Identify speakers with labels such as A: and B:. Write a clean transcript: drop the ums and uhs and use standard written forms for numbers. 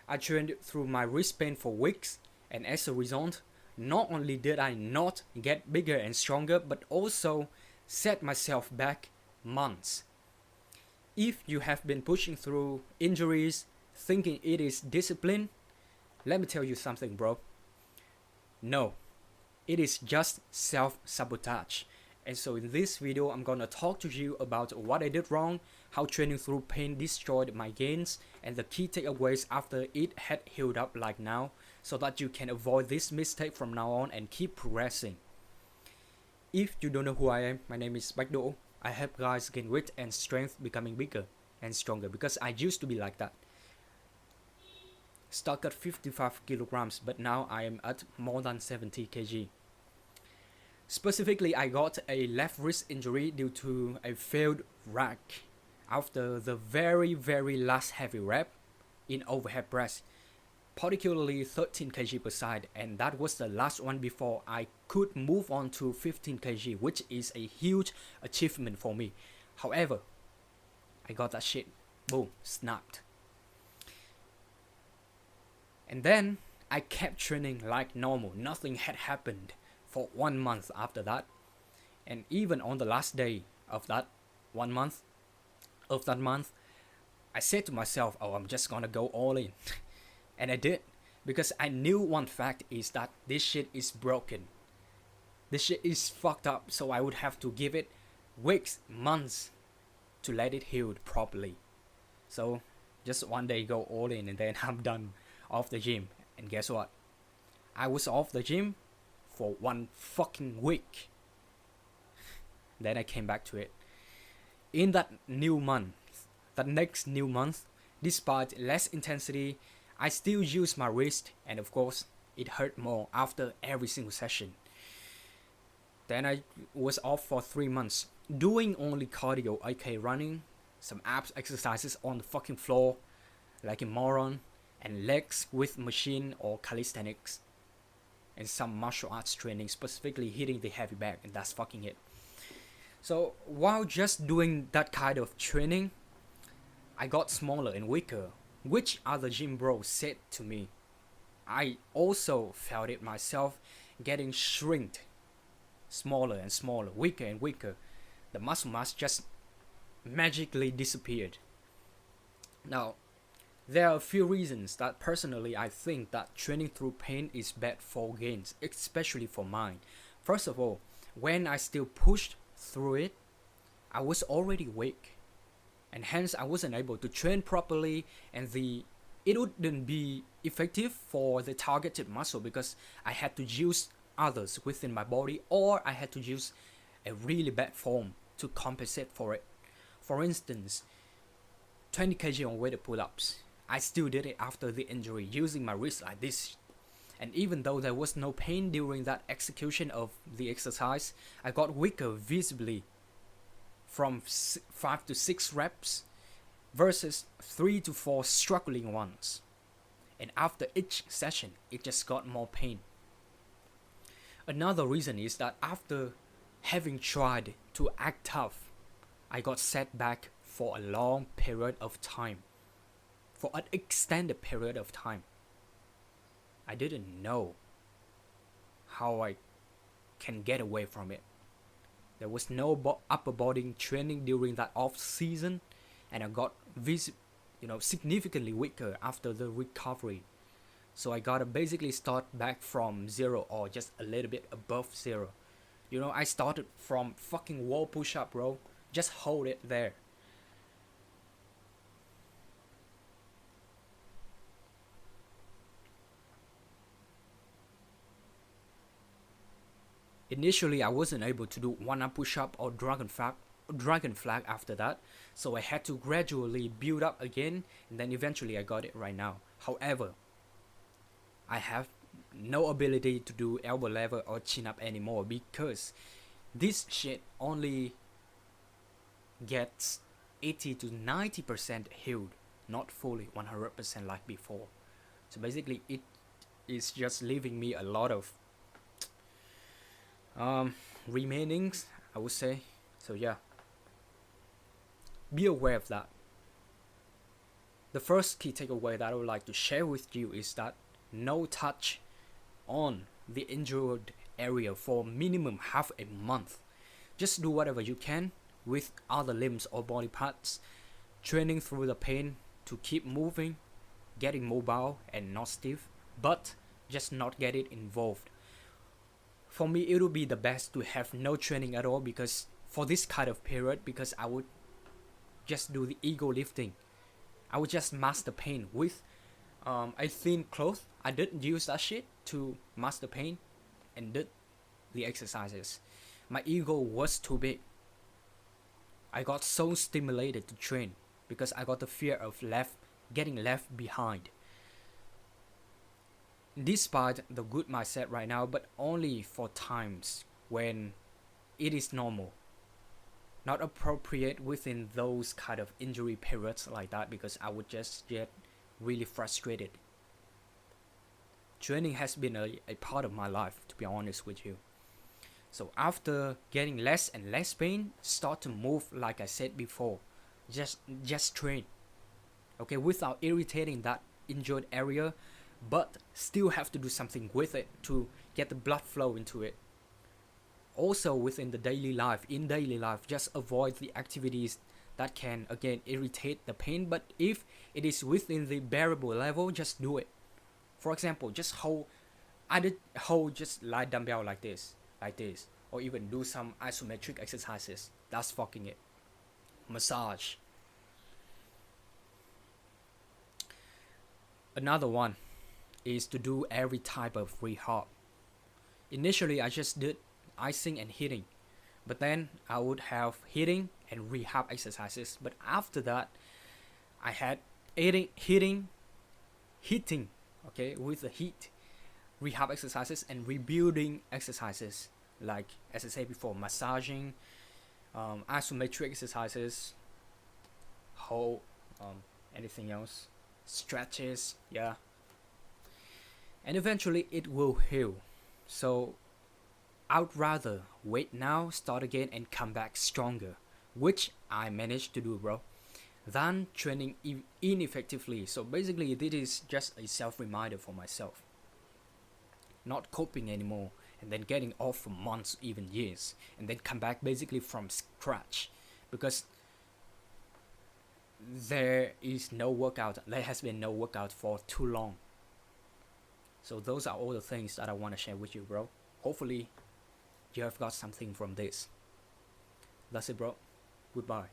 A: I trained through my wrist pain for weeks, and as a result, not only did I not get bigger and stronger, but also set myself back months. If you have been pushing through injuries, thinking it is discipline, let me tell you something, bro. No, it is just self-sabotage. And so in this video, I'm gonna talk to you about what I did wrong, how training through pain destroyed my gains, and the key takeaways after it had healed up like now, so that you can avoid this mistake from now on and keep progressing. If you don't know who I am, my name is Bách Đỗ. I help guys gain weight and strength, becoming bigger and stronger, because I used to be like that. Stuck at 55 kilograms, but now I am at more than 70 kg. Specifically, I got a left wrist injury due to a failed rack after the very last heavy rep in overhead press, particularly 13 kg per side, and that was the last one before I could move on to 15 kg, which is a huge achievement for me. However, I got that shit, boom, snapped. And then I kept training like normal. Nothing had happened for 1 month after that. And even on the last day of that 1 month, I said to myself, oh, I'm just gonna go all in. And I did. Because I knew one fact is that this shit is broken. This shit is fucked up. So I would have to give it weeks, months to let it heal properly. So just one day go all in and then I'm done off the gym. And guess what? I was off the gym for 1 fucking week. Then I came back to it. In that next new month, despite less intensity, I still used my wrist, and of course, it hurt more after every single session. Then I was off for 3 months, doing only cardio, aka running, some abs exercises on the fucking floor, like a moron, and legs with machine or calisthenics, and some martial arts training, specifically hitting the heavy bag, and that's fucking it. So while just doing that kind of training, I got smaller and weaker, which other gym bros said to me. I also felt it myself, getting shrinked, smaller and smaller, weaker and weaker. The muscle mass just magically disappeared. Now, there are a few reasons that personally I think that training through pain is bad for gains, especially for mine. First of all, when I still pushed through it, I was already weak, and hence I wasn't able to train properly, and it wouldn't be effective for the targeted muscle because I had to use others within my body, or I had to use a really bad form to compensate for it. For instance, 20 kg on weighted pull-ups. I still did it after the injury, using my wrist like this. And even though there was no pain during that execution of the exercise, I got weaker visibly from 5 to 6 reps versus 3 to 4 struggling ones. And after each session, it just got more pain. Another reason is that after having tried to act tough, I got set back for a long period of time. For an extended period of time. I didn't know how I can get away from it. There was no upper body training during that off season, and I got significantly weaker after the recovery. So I gotta basically start back from zero, or just a little bit above zero. I started from fucking wall push-up, bro. Just hold it there. Initially, I wasn't able to do one-arm push-up or dragon flag after that, so I had to gradually build up again, and then eventually I got it right now. However, I have no ability to do elbow lever or chin-up anymore because this shit only gets 80 to 90% healed, not fully 100% like before. So basically, it is just leaving me a lot of remainings, I would say. So yeah, be aware of that. The first key takeaway that I would like to share with you is that no touch on the injured area for minimum half a month. Just do whatever you can with other limbs or body parts, training through the pain to keep moving, getting mobile and not stiff, but just not get it involved. For me, it would be the best to have no training at all, because for this kind of period, because I would just do the ego lifting. I would just mask the pain with a thin cloth. I didn't use that shit to mask the pain and did the exercises. My ego was too big. I got so stimulated to train because I got the fear of getting left behind. Despite the good mindset right now, but only for times when it is normal, not appropriate within those kind of injury periods like that, because I would just get really frustrated. Training has been a part of my life, to be honest with you. So after getting less and less pain, start to move like I said before. Just train. Okay, without irritating that injured area, but still have to do something with it to get the blood flow into it. Also within the daily life, just avoid the activities that can again irritate the pain, but if it is within the bearable level, just do it. For example, just just light dumbbell like this, or even do some isometric exercises. That's fucking it. Massage. Another one is to do every type of rehab. Initially, I just did icing and hitting, but then I would have hitting and rehab exercises. But after that, I had hitting, okay, with the heat, rehab exercises and rebuilding exercises, like as I said before, massaging, isometric exercises, whole, anything else, stretches, yeah, and eventually it will heal. So I'd rather wait now, start again, and come back stronger, which I managed to do, bro, than training ineffectively. So basically, this is just a self-reminder for myself. Not coping anymore, and then getting off for months, even years, and then come back basically from scratch, because there has been no workout for too long. So those are all the things that I want to share with you, bro. Hopefully you have got something from this. That's it, bro. Goodbye.